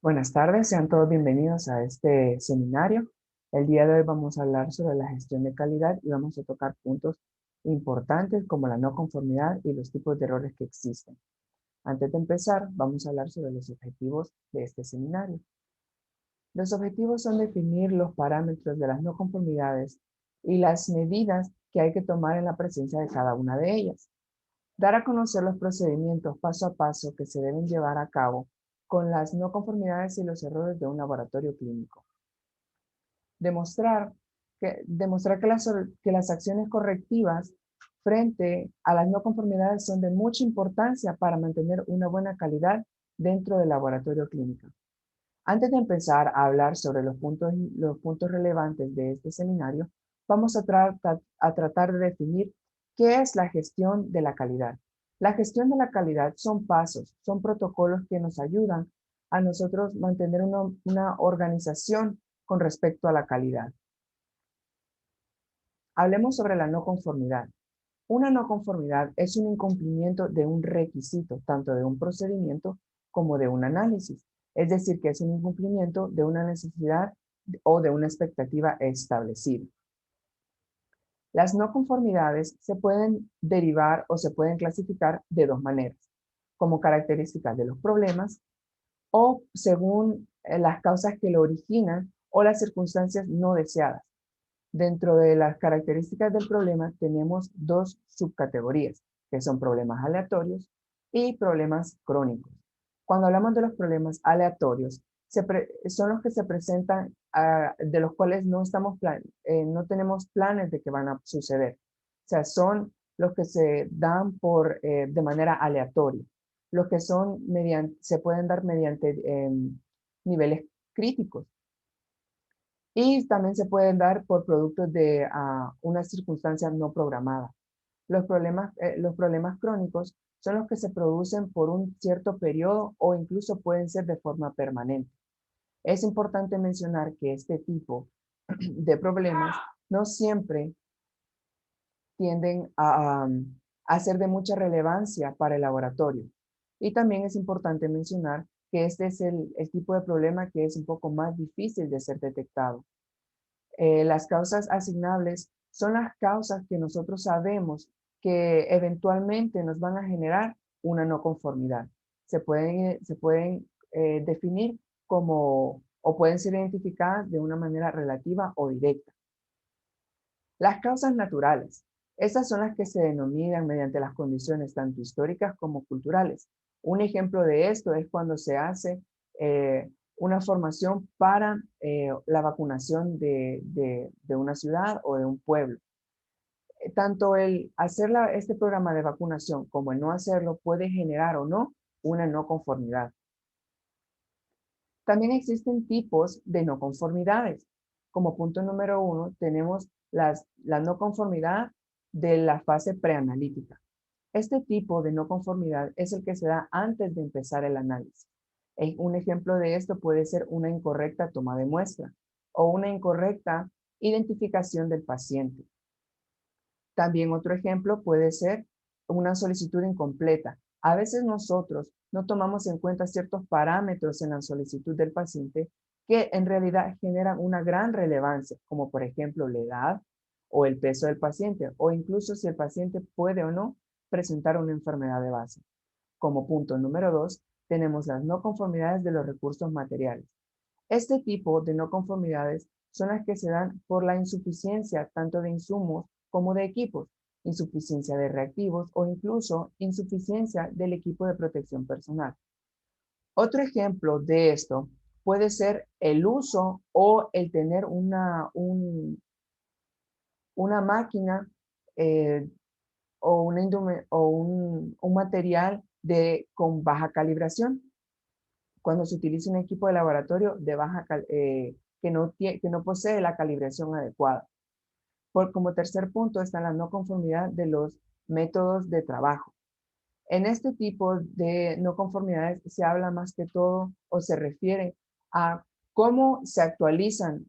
Buenas tardes, sean todos bienvenidos a este seminario. El día de hoy vamos a hablar sobre la gestión de calidad y vamos a tocar puntos importantes como la no conformidad y los tipos de errores que existen. Antes de empezar, vamos a hablar sobre los objetivos de este seminario. Los objetivos son definir los parámetros de las no conformidades y las medidas que hay que tomar en la presencia de cada una de ellas. Dar a conocer los procedimientos paso a paso que se deben llevar a cabo con las no conformidades y los errores de un laboratorio clínico. Demostrar que las acciones correctivas frente a las no conformidades son de mucha importancia para mantener una buena calidad dentro del laboratorio clínico. Antes de empezar a hablar sobre los puntos relevantes de este seminario, vamos a tratar de definir qué es la gestión de la calidad. La gestión de la calidad son pasos, son protocolos que nos ayudan a nosotros mantener una organización con respecto a la calidad. Hablemos sobre la no conformidad. Una no conformidad es un incumplimiento de un requisito, tanto de un procedimiento como de un análisis. Es decir, que es un incumplimiento de una necesidad o de una expectativa establecida. Las no conformidades se pueden derivar o se pueden clasificar de dos maneras, como características de los problemas o según las causas que lo originan o las circunstancias no deseadas. Dentro de las características del problema tenemos dos subcategorías, que son problemas aleatorios y problemas crónicos. Cuando hablamos de los problemas aleatorios, son los que se presentan, de los cuales no tenemos planes de que van a suceder. O sea, son los que se dan de manera aleatoria. Los que se pueden dar mediante niveles críticos. Y también se pueden dar por productos de una circunstancia no programada. Los problemas crónicos son los que se producen por un cierto periodo o incluso pueden ser de forma permanente. Es importante mencionar que este tipo de problemas no siempre tienden a ser de mucha relevancia para el laboratorio. Y también es importante mencionar que este es el tipo de problema que es un poco más difícil de ser detectado. Las causas asignables son las causas que nosotros sabemos que eventualmente nos van a generar una no conformidad. Se pueden definir como, o pueden ser identificadas de una manera relativa o directa. Las causas naturales. Estas son las que se denominan mediante las condiciones tanto históricas como culturales. Un ejemplo de esto es cuando se hace una formación para la vacunación de una ciudad o de un pueblo. Tanto el hacer este programa de vacunación como el no hacerlo puede generar o no una no conformidad. También existen tipos de no conformidades. Como punto número 1 tenemos la no conformidad de la fase preanalítica. Este tipo de no conformidad es el que se da antes de empezar el análisis. Un ejemplo de esto puede ser una incorrecta toma de muestra o una incorrecta identificación del paciente. También otro ejemplo puede ser una solicitud incompleta. A veces nosotros no tomamos en cuenta ciertos parámetros en la solicitud del paciente que en realidad generan una gran relevancia, como por ejemplo la edad o el peso del paciente, o incluso si el paciente puede o no presentar una enfermedad de base. Como punto número 2, tenemos las no conformidades de los recursos materiales. Este tipo de no conformidades son las que se dan por la insuficiencia tanto de insumos como de equipos, insuficiencia de reactivos o incluso insuficiencia del equipo de protección personal. Otro ejemplo de esto puede ser el uso o el tener una máquina eh, o un material con baja calibración. Cuando se utiliza un equipo de laboratorio que no posee la calibración adecuada. Como tercer punto está la no conformidad de los métodos de trabajo. En este tipo de no conformidades se habla más que todo o se refiere a cómo se actualizan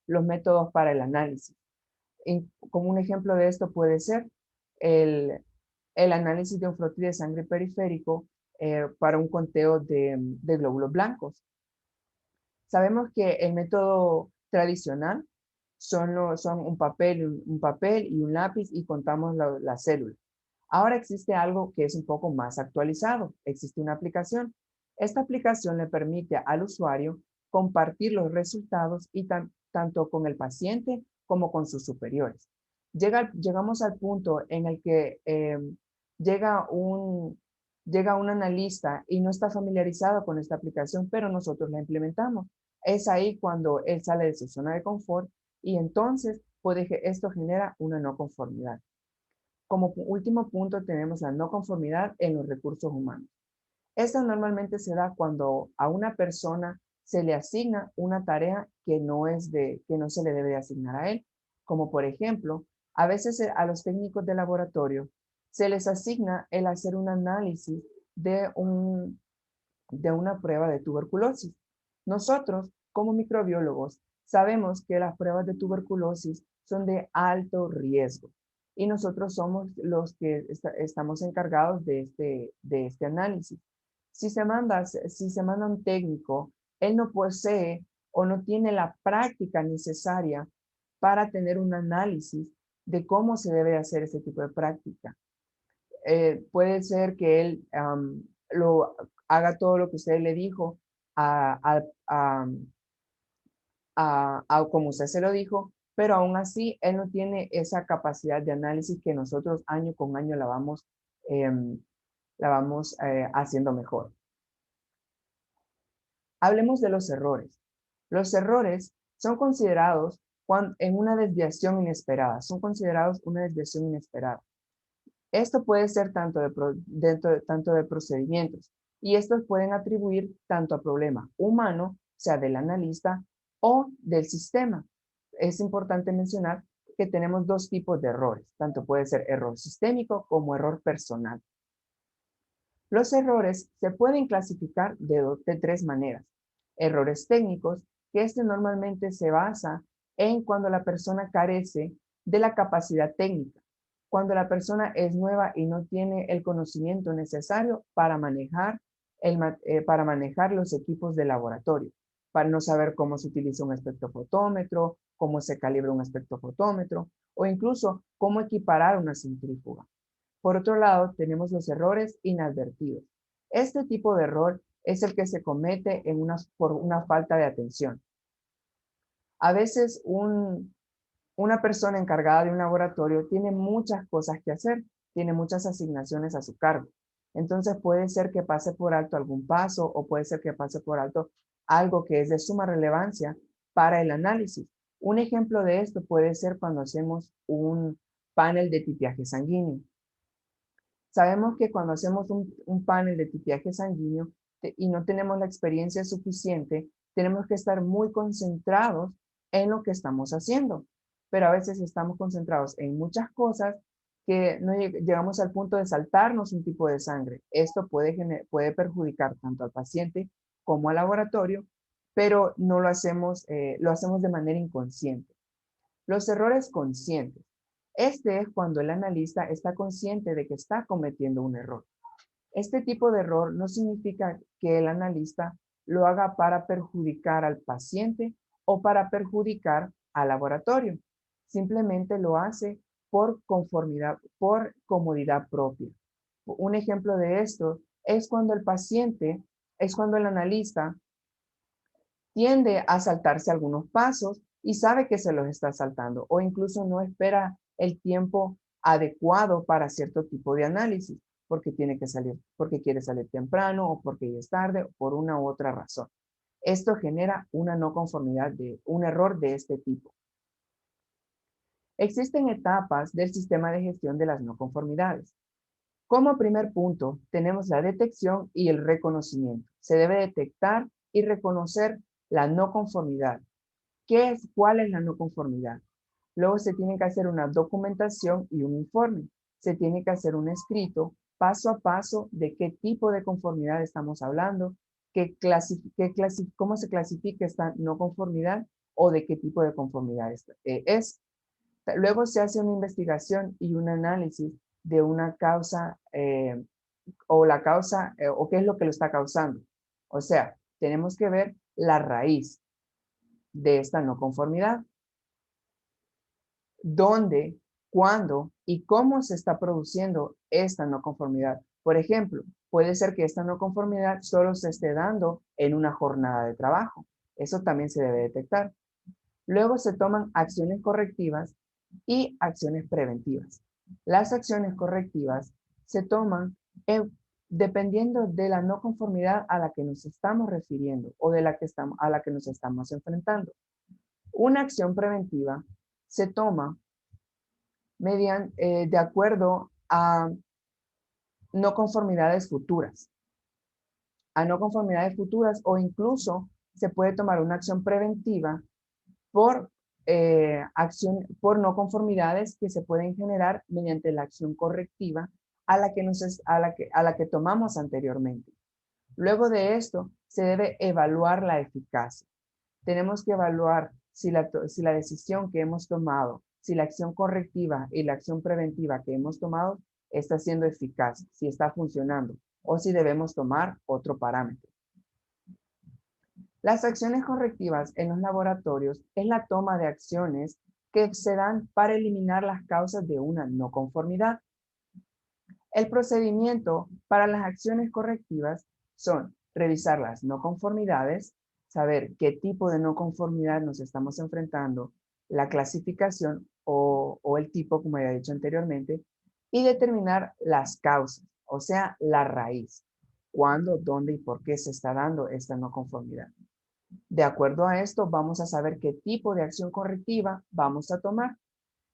los métodos para el análisis. Como un ejemplo de esto puede ser el, el análisis de un frotis de sangre periférico para un conteo de glóbulos blancos. Sabemos que el método tradicional son un papel y un lápiz y contamos las células. Ahora existe algo que es un poco más actualizado. Existe una aplicación. Esta aplicación le permite al usuario compartir los resultados y tanto con el paciente como con sus superiores. Llegamos al punto en el que llega un, llega un analista y no está familiarizado con esta aplicación, pero nosotros la implementamos. Es ahí cuando él sale de su zona de confort y entonces esto genera una no conformidad. Como último punto tenemos la no conformidad en los recursos humanos. Esta normalmente se da cuando a una persona se le asigna una tarea que no se le debe asignar a él. Como por ejemplo, a veces a los técnicos de laboratorio se les asigna el hacer un análisis de, de una prueba de tuberculosis. Nosotros, como microbiólogos, sabemos que las pruebas de tuberculosis son de alto riesgo y nosotros somos los que estamos encargados de este análisis. Si se manda un técnico, él no posee o no tiene la práctica necesaria para tener un análisis de cómo se debe hacer ese tipo de práctica. Puede ser que él lo haga todo lo que usted le dijo a, a, a, como usted se lo dijo, pero aún así él no tiene esa capacidad de análisis que nosotros año con año la vamos haciendo mejor. Hablemos de los errores. Los errores son considerados en una desviación inesperada, son considerados una desviación inesperada. Esto puede ser tanto de procedimientos y estos pueden atribuir tanto a problema humano, sea del analista o del sistema. Es importante mencionar que tenemos dos tipos de errores, tanto puede ser error sistémico como error personal. Los errores se pueden clasificar de tres maneras. Errores técnicos, que normalmente se basa en cuando la persona carece de la capacidad técnica, cuando la persona es nueva y no tiene el conocimiento necesario para para manejar los equipos de laboratorio, para no saber cómo se utiliza un espectrofotómetro, cómo se calibra un espectrofotómetro o incluso cómo equiparar una centrífuga. Por otro lado, tenemos los errores inadvertidos. Este tipo de error es el que se comete por una falta de atención. A veces una persona encargada de un laboratorio tiene muchas cosas que hacer, tiene muchas asignaciones a su cargo. Entonces puede ser que pase por alto algún paso o puede ser que pase por alto algo que es de suma relevancia para el análisis. Un ejemplo de esto puede ser cuando hacemos un panel de tipiaje sanguíneo. Sabemos que cuando hacemos un panel de tipiaje sanguíneo y no tenemos la experiencia suficiente, tenemos que estar muy concentrados en lo que estamos haciendo. Pero a veces estamos concentrados en muchas cosas que no llegamos al punto de saltarnos un tipo de sangre. Esto puede perjudicar tanto al paciente como al laboratorio, pero no lo hacemos de manera inconsciente. Los errores conscientes. Este es cuando el analista está consciente de que está cometiendo un error. Este tipo de error no significa que el analista lo haga para perjudicar al paciente o para perjudicar al laboratorio. Simplemente lo hace por conformidad, por comodidad propia. Un ejemplo de esto es cuando es cuando el analista tiende a saltarse algunos pasos y sabe que se los está saltando o incluso no espera el tiempo adecuado para cierto tipo de análisis porque tiene que salir, porque quiere salir temprano o porque ya es tarde o por una u otra razón. Esto genera una no conformidad un error de este tipo. Existen etapas del sistema de gestión de las no conformidades. Como primer punto, tenemos la detección y el reconocimiento. Se debe detectar y reconocer la no conformidad. ¿Cuál es la no conformidad? Luego se tiene que hacer una documentación y un informe. Se tiene que hacer un escrito paso a paso de qué tipo de conformidad estamos hablando, cómo se clasifica esta no conformidad o de qué tipo de conformidad es. Luego se hace una investigación y un análisis de una causa o qué es lo que lo está causando. O sea, tenemos que ver la raíz de esta no conformidad. ¿Dónde, cuándo y cómo se está produciendo esta no conformidad? Por ejemplo, puede ser que esta no conformidad solo se esté dando en una jornada de trabajo. Eso también se debe detectar. Luego se toman acciones correctivas y acciones preventivas. Las acciones correctivas se toman dependiendo de la no conformidad a la que nos estamos refiriendo o a la que nos estamos enfrentando. Una acción preventiva se toma de acuerdo a no conformidades futuras. A no conformidades futuras o incluso se puede tomar una acción preventiva por, por no conformidades que se pueden generar mediante la acción correctiva a la que tomamos anteriormente. Luego de esto, se debe evaluar la eficacia. Tenemos que evaluar si la decisión que hemos tomado, si la acción correctiva y la acción preventiva que hemos tomado está siendo eficaz, si está funcionando o si debemos tomar otro parámetro. Las acciones correctivas en los laboratorios es la toma de acciones que se dan para eliminar las causas de una no conformidad. El procedimiento para las acciones correctivas son revisar las no conformidades, saber qué tipo de no conformidad nos estamos enfrentando, la clasificación o el tipo, como ya he dicho anteriormente, y determinar las causas, o sea, la raíz. ¿Cuándo, dónde y por qué se está dando esta no conformidad? De acuerdo a esto, vamos a saber qué tipo de acción correctiva vamos a tomar.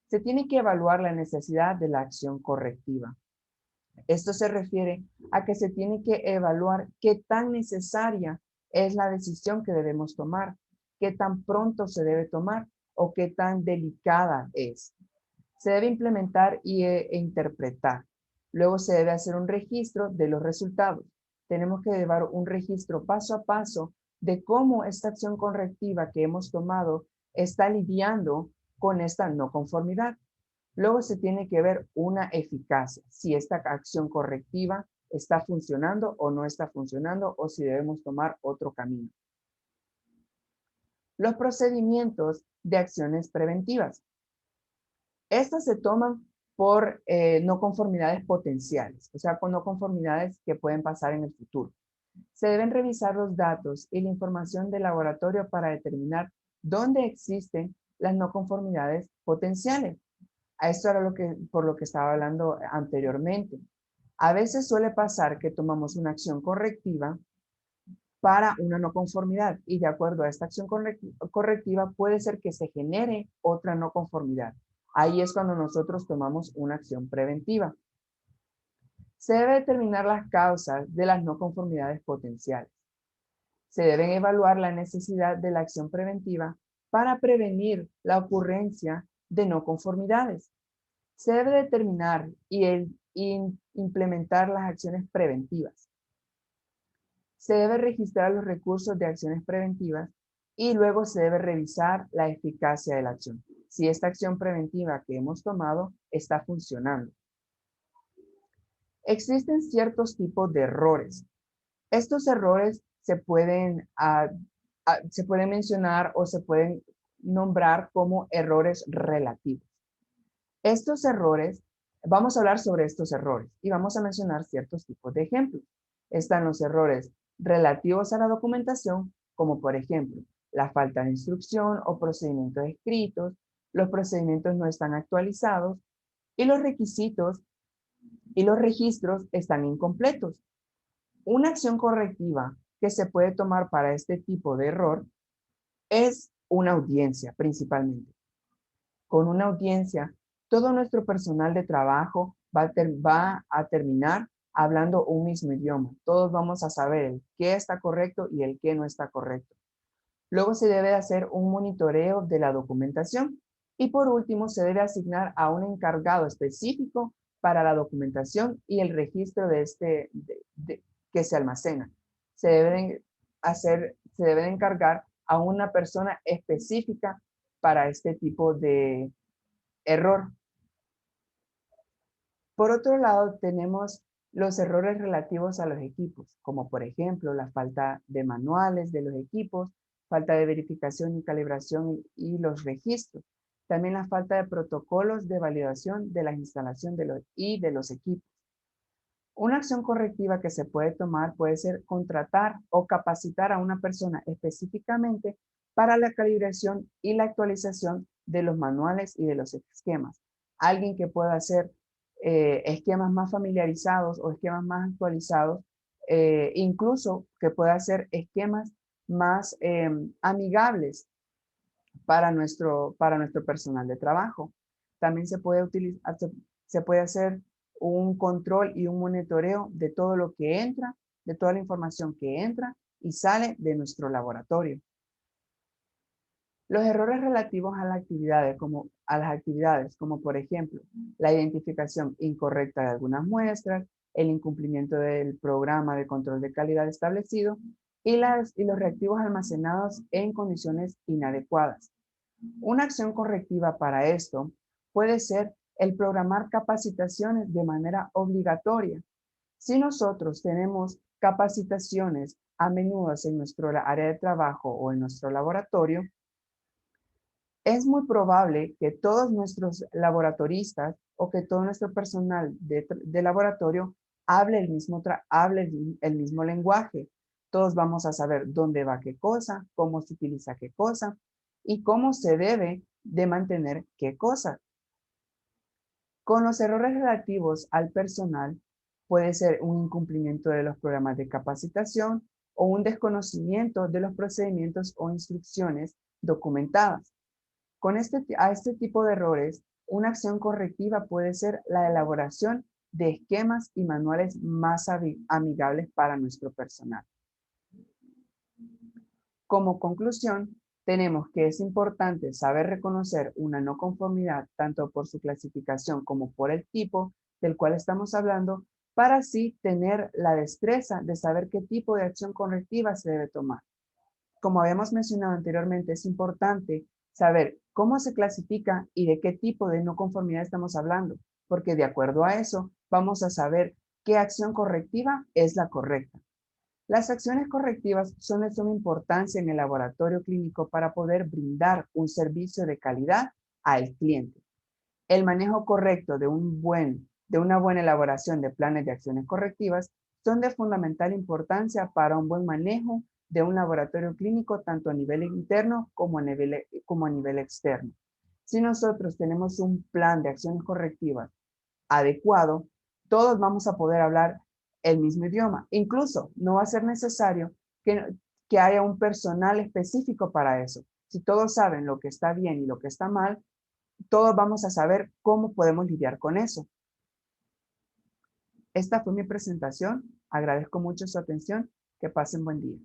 Se tiene que evaluar la necesidad de la acción correctiva. Esto se refiere a que se tiene que evaluar qué tan necesaria es la decisión que debemos tomar, qué tan pronto se debe tomar o qué tan delicada es. Se debe implementar e interpretar. Luego se debe hacer un registro de los resultados. Tenemos que llevar un registro paso a paso de cómo esta acción correctiva que hemos tomado está lidiando con esta no conformidad. Luego se tiene que ver una eficacia, si esta acción correctiva está funcionando o no está funcionando o si debemos tomar otro camino. Los procedimientos de acciones preventivas. Estas se toman por no conformidades potenciales, o sea, con no conformidades que pueden pasar en el futuro. Se deben revisar los datos y la información del laboratorio para determinar dónde existen las no conformidades potenciales. A esto era por lo que estaba hablando anteriormente. A veces suele pasar que tomamos una acción correctiva para una no conformidad y de acuerdo a esta acción correctiva puede ser que se genere otra no conformidad. Ahí es cuando nosotros tomamos una acción preventiva. Se debe determinar las causas de las no conformidades potenciales. Se deben evaluar la necesidad de la acción preventiva para prevenir la ocurrencia de no conformidades. Se debe determinar y implementar las acciones preventivas. Se debe registrar los recursos de acciones preventivas y luego se debe revisar la eficacia de la acción. Si esta acción preventiva que hemos tomado está funcionando. Existen ciertos tipos de errores. Estos errores se pueden mencionar o se pueden nombrar como errores relativos. Estos errores, vamos a hablar sobre estos errores y vamos a mencionar ciertos tipos de ejemplos. Están los errores relativos a la documentación, como por ejemplo, la falta de instrucción o procedimientos escritos, los procedimientos no están actualizados y los requisitos y los registros están incompletos. Una acción correctiva que se puede tomar para este tipo de error es una audiencia principalmente. Con una audiencia, todo nuestro personal de trabajo va a terminar hablando un mismo idioma. Todos vamos a saber el qué está correcto y el qué no está correcto. Luego se debe hacer un monitoreo de la documentación. Y por último, se debe asignar a un encargado específico para la documentación y el registro que se almacena. Se debe encargar a una persona específica para este tipo de error. Por otro lado, tenemos Los errores relativos a los equipos, como por ejemplo la falta de manuales de los equipos, falta de verificación y calibración y los registros. También la falta de protocolos de validación de la instalación de los equipos. Una acción correctiva que se puede tomar puede ser contratar o capacitar a una persona específicamente para la calibración y la actualización de los manuales y de los esquemas. Alguien que pueda hacer esquemas más familiarizados o esquemas más actualizados, incluso que pueda hacer esquemas más amigables para nuestro personal de trabajo. También se puede utilizar, se puede hacer un control y un monitoreo de todo lo que entra, de toda la información que entra y sale de nuestro laboratorio. Los errores relativos a las actividades, como por ejemplo, la identificación incorrecta de algunas muestras, el incumplimiento del programa de control de calidad establecido y los reactivos almacenados en condiciones inadecuadas. Una acción correctiva para esto puede ser el programar capacitaciones de manera obligatoria. Si nosotros tenemos capacitaciones a menudo en nuestro área de trabajo o en nuestro laboratorio, es muy probable que todos nuestros laboratoristas o que todo nuestro personal de laboratorio hable el mismo lenguaje. Todos vamos a saber dónde va qué cosa, cómo se utiliza qué cosa y cómo se debe de mantener qué cosa. Con los errores relativos al personal, puede ser un incumplimiento de los programas de capacitación o un desconocimiento de los procedimientos o instrucciones documentadas. A este tipo de errores, una acción correctiva puede ser la elaboración de esquemas y manuales más amigables para nuestro personal. Como conclusión, tenemos que es importante saber reconocer una no conformidad tanto por su clasificación como por el tipo del cual estamos hablando, para así tener la destreza de saber qué tipo de acción correctiva se debe tomar. Como habíamos mencionado anteriormente, es importante saber cómo se clasifica y de qué tipo de no conformidad estamos hablando, porque de acuerdo a eso vamos a saber qué acción correctiva es la correcta. Las acciones correctivas son de suma importancia en el laboratorio clínico para poder brindar un servicio de calidad al cliente. El manejo correcto de una buena elaboración de planes de acciones correctivas son de fundamental importancia para un buen manejo de un laboratorio clínico tanto a nivel interno como a nivel externo. Si nosotros tenemos un plan de acciones correctivas adecuado, todos vamos a poder hablar el mismo idioma. Incluso no va a ser necesario que haya un personal específico para eso. Si todos saben lo que está bien y lo que está mal, todos vamos a saber cómo podemos lidiar con eso. Esta fue mi presentación. Agradezco mucho su atención. Que pasen buen día.